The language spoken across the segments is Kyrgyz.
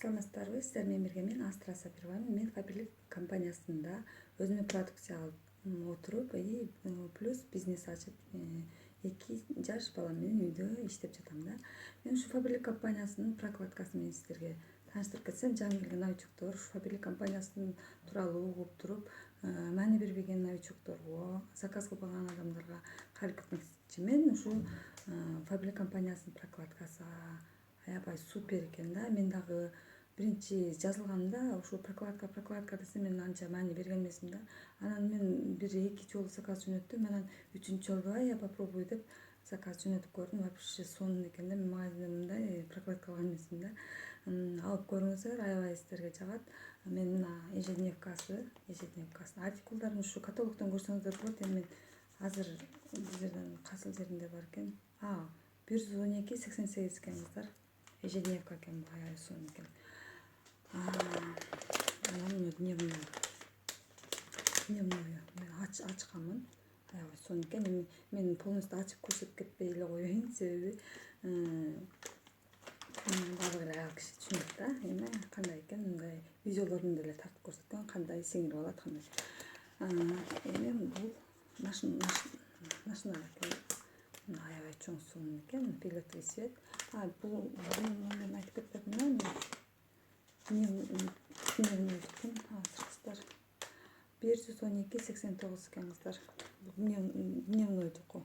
саламатсыздарбы? Сиздер менен бирге мен Астра Сапировамын. Мен фабрилик компаниясында өзүмө продукция алып отуруп и плюс бизнес ачып 2 жаш балам менен үйдө иштеп жатам да. Мен ушу фабрилик компаниясынын прокладкасы менен сиздерге тааныштырып кетсем, жаңы келген новичоктор ушу фабрилик компаниясын тууралуу угуп туруп, маани бербеген новичокторго, заказ кылбаган адамдарга кайрылып кетмекчи. Мен ушу фабрилик компаниясынын прокладкасы аябай супер экен да. Мен дагы биринчи жазылганда ушу прокладка десе мен анча маани берген эмесмин да. Анан мен бир 2 жолу заказ жөнөттүм. Анан 3-чү жолу я попробую деп заказ жөнөтүп көрдүм. Вообще сонун экен да. Мен магазинде мындай прокладка алган эмесмин да. Алып көрүңүздөр, аябай сиздерге жагат. Мен мына ежедневкасын артикулдарын ушу каталогдон көрсөңүздөр болот. Эми мен азыр бул жерден кайсыл жеринде бар экен? 112-88 экен кыздар. Ежедневка экен, бул аябай сонун экен. Анан дневную мен ачканмын. Аябай сонун экен. Эми мен полностью ачып көрсөтүп кетпей эле коеюн, себеби баардык эле аял киши түшүнөт да. Эми кандай экен, мындай видеолорун деле тартып көрсөткөн, кандай сиңирип алат, кандай. Эми бул машина экен. Аябай чоң сонун экен, фиолетовый цвет. Бул мен айтып кетпедимби? Дневной экен. Кыздар 112-89 экен кыздар. Дневной жуку.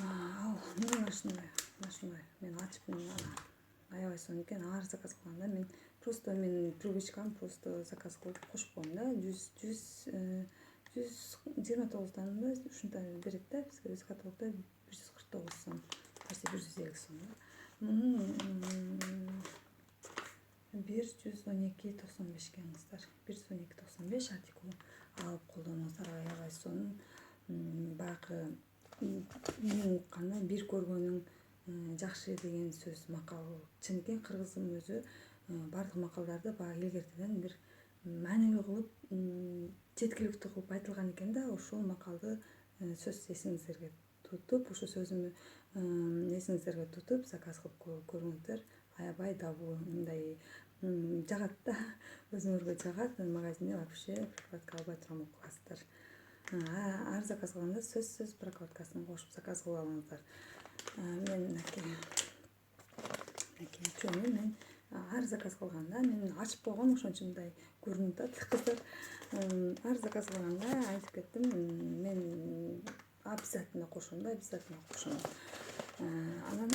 Ал ночной мен ачып аябай сонун экен. Ар заказ кылганда мен привычкам просто заказ кылып кошуп коем да. 129дан да ушундай берет да бизге. Биз каталогдо 149 сом, почти 150 сом да. Мунун 112.95 экен кыздар. 112.95 артикул алып колдонуңуздар, аябай сонун. Баягы мен укканда бир көргөнүң жакшы деген сөз макал чын экен. Кыргызым өзү бардык макалдарды баягы илгертеден бир маанилүү кылып, жеткиликтүү кылып айтылган экен да. Ошол макалды сөзсүз эсиңиздерге тутуп, ушу сөзүмдү эсиңиздерге тутуп заказ кылып көрүңүздөр. Аябай дабыл мындай жагат да. Өзүңөргө жагат. Магазинде вообще прокладка албай турам окуп каласыздар. Ар заказ кылганда сөзсүз прокладкасын кошуп заказ кылып алыңыздар. Мен мен ар заказ кылганда мен ачып койгом, ошон үчүн мындай көрүнүп атат кыздар. Ар заказ кылганда айтып кеттим, мен обязательно кошом. Анан